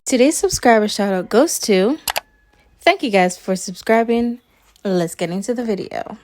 Today's subscriber shout out goes to, thank you guys for subscribing. Let's get into the video.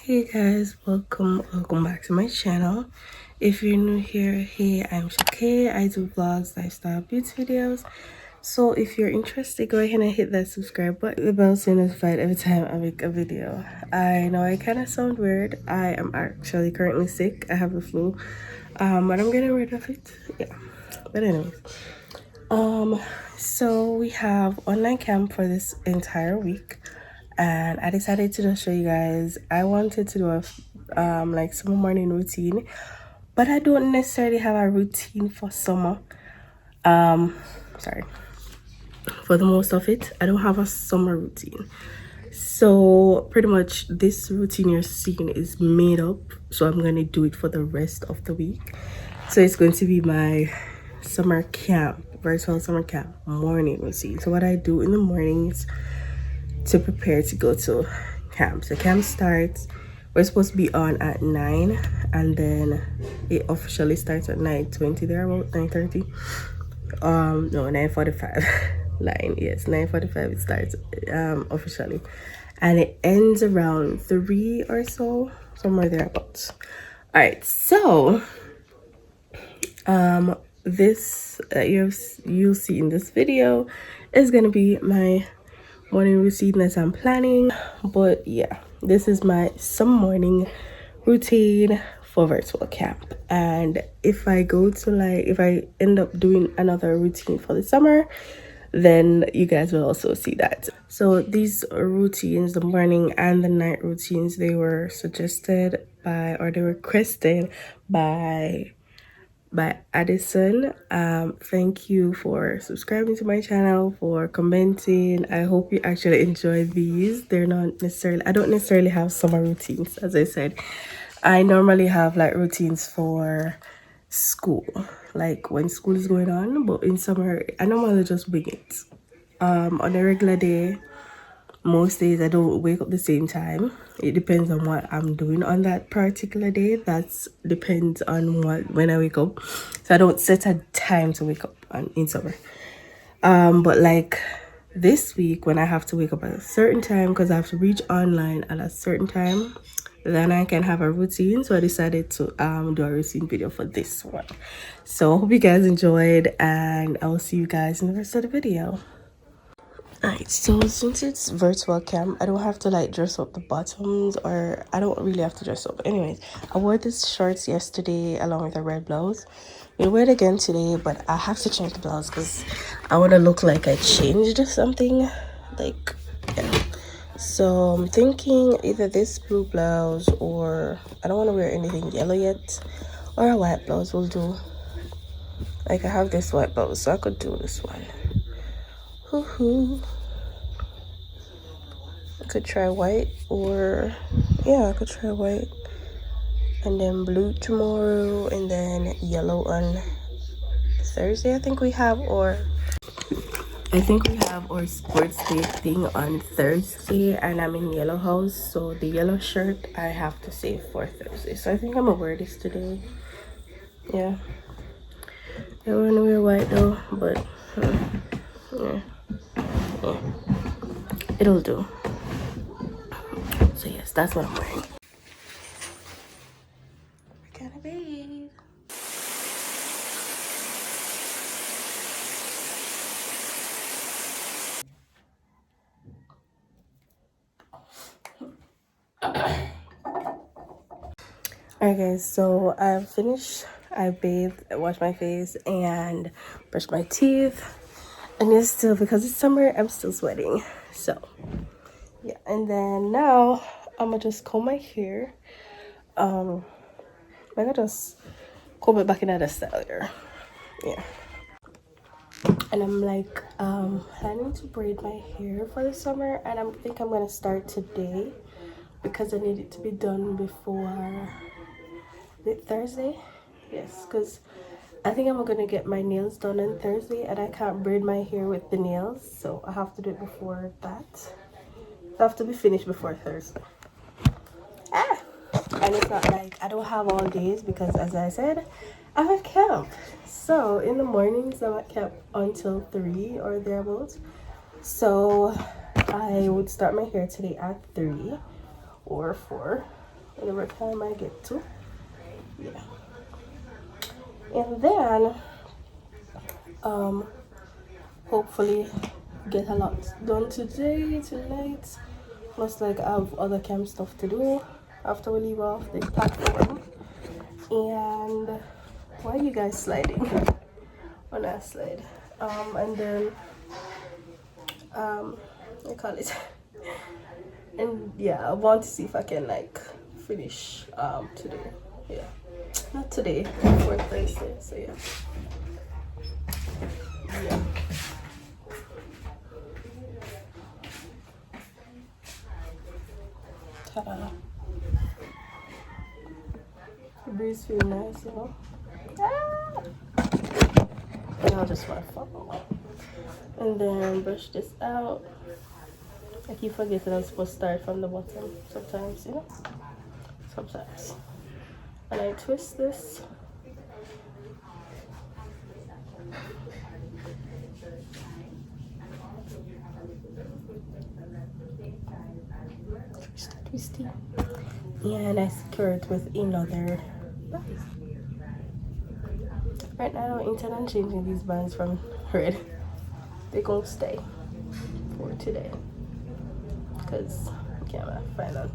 Hey guys, welcome back to my channel. If you're new here, hey, I'm Shakay. I do vlogs, lifestyle, beauty videos. So if you're interested, go ahead and hit that subscribe button, the bell so you're notified every time I make a video. I know I kind of sound weird. I am actually currently sick. I have the flu, but I'm getting rid of it. Yeah, but anyways, so we have online camp for this entire week, and I decided to just show you guys. I wanted to do a like summer morning routine, but I don't necessarily have a routine for summer. Sorry, for the most of it I don't have a summer routine, so pretty much this routine you're seeing is made up, so I'm gonna do it for the rest of the week. So it's going to be my summer camp, virtual summer camp morning routine. So what I do in the mornings to prepare to go to camp. So camp starts, we're supposed to be on at 9, and then it officially starts at 9:20, there about 9:30. No, 9:45. Line, yes, 9:45 it starts officially, and it ends around 3 or so, somewhere thereabouts. All right, so this you'll see in this video is gonna be my morning routine that I'm planning. But yeah, this is my some morning routine for virtual camp, and if I end up doing another routine for the summer, then you guys will also see that. So these routines, the morning and the night routines, they were suggested by, or they were requested by Addison. Thank you for subscribing to my channel, for commenting. I hope you actually enjoy these. They're not necessarily, I don't necessarily have summer routines. As I said, I normally have like routines for school, like when school is going on, but in summer I normally just wing it. On a regular day, most days I don't wake up the same time. It depends on what I'm doing on that particular day. That depends on when I wake up. So I don't set a time to wake up in summer. But like this week, when I have to wake up at a certain time because I have to reach online at a certain time, then I can have a routine. So I decided to do a routine video for this one. So I hope you guys enjoyed, and I will see you guys in the rest of the video. Alright, so since it's virtual cam, I don't have to like dress up the bottoms, or I don't really have to dress up. Anyways, I wore this shorts yesterday along with a red blouse. We'll wear it again today, but I have to change the blouse because I want to look like I changed something. Like, yeah. So I'm thinking either this blue blouse, or I don't want to wear anything yellow yet, or a white blouse will do. Like, I have this white blouse, so I could do this one. Hoo-hoo. I could try white, or yeah, I could try white, and then blue tomorrow, and then yellow on Thursday. I think we have our sports day thing on Thursday, and I'm in Yellow House, so the yellow shirt I have to save for Thursday. So I think I'm gonna wear this today. Yeah, I don't want to wear white though, but yeah, it'll do. So yes, that's what I'm wearing. We're gonna bathe. Alright guys, so I've finished. I bathed, washed my face, and brushed my teeth. And it's still, because it's summer, I'm still sweating. So yeah, and then now I'm gonna just comb my hair. I'm gonna just comb it back in the style here. Yeah. And I'm like planning to braid my hair for the summer, and I think I'm gonna start today because I need it to be done before Thursday. Yes, because I think I'm gonna get my nails done on Thursday, and I can't braid my hair with the nails, so I have to do it before that. I have to be finished before Thursday. And it's not like I don't have all days, because as I said, I'm at camp. So in the mornings I'm at camp until 3 or thereabouts. So I would start my hair today at 3 or 4, whatever time I get to. Yeah. And then hopefully get a lot done today, tonight. Plus, like, I have other camp stuff to do after we leave off the platform. And why are you guys sliding on that slide? And then I call it. And yeah, I want to see if I can like finish today. Yeah, not today, for Thursday. So yeah. Ta-da. The breeze feels nice, you know. And I'll just want to follow. And then brush this out. I keep forgetting I'm supposed to start from the bottom sometimes, you know. Sometimes. And I twist this. Twisty. And I secure it with another band. Right now I don't intend on changing these bands from red. They're gonna stay for today, because I can't find them.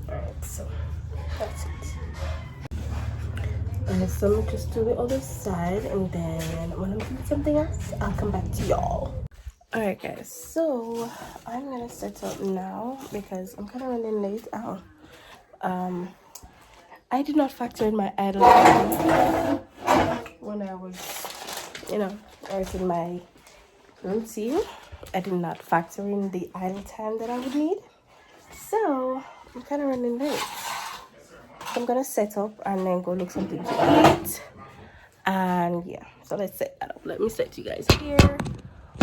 Alright, so that's it. And so I'm just do the other side, and then when I'm doing something else, I'll come back to y'all. Alright guys, so I'm gonna set up now because I'm kind of running late out. I did not factor in my idle time when I was, you know, writing my routine. I did not factor in the idle time that I would need. So I'm kind of running late. So I'm gonna set up and then go look something to eat. And yeah, so let's set that up. Let me set you guys here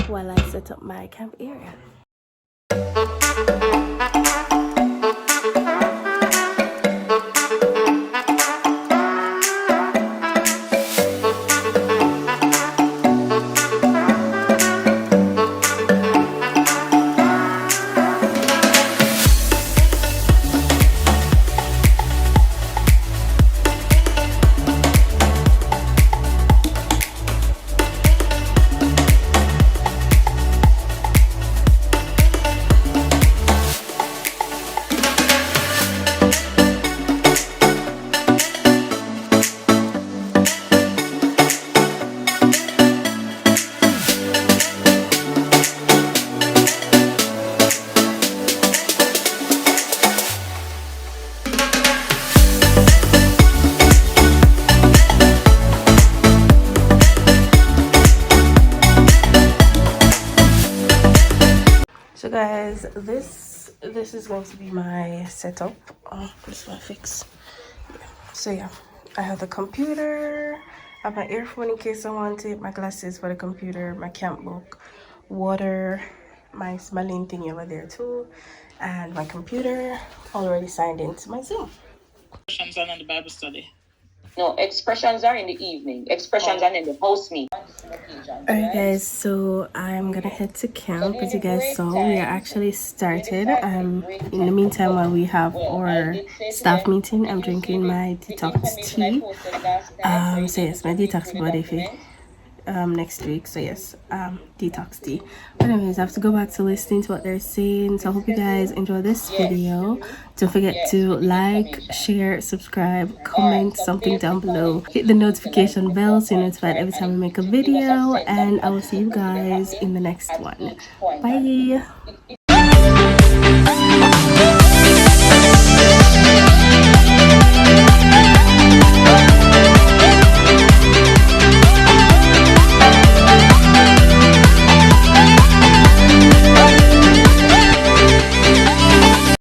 while I set up my camp area. guys, this is going to be my setup. Oh, this one fix. So yeah, I have the computer, I have my earphone in case I want it, my glasses for the computer, my camp book, water, my smelling thingy over there too, and my computer already signed into my Zoom. Expressions are in the Bible study. No, expressions are in the evening. Expressions are in the house meet. Alright guys, so I'm gonna head to camp. As you guys saw, we are actually started. In the meantime, while we have our staff meeting, I'm drinking my detox tea. So yes, my detox body fit next week. So yes, detox tea. But anyways, I have to go back to listening to what they're saying. So I hope you guys enjoy this video. Don't forget to like, share, subscribe, comment something down below, hit the notification bell so you're notified every time we make a video, and I will see you guys in the next one. Bye.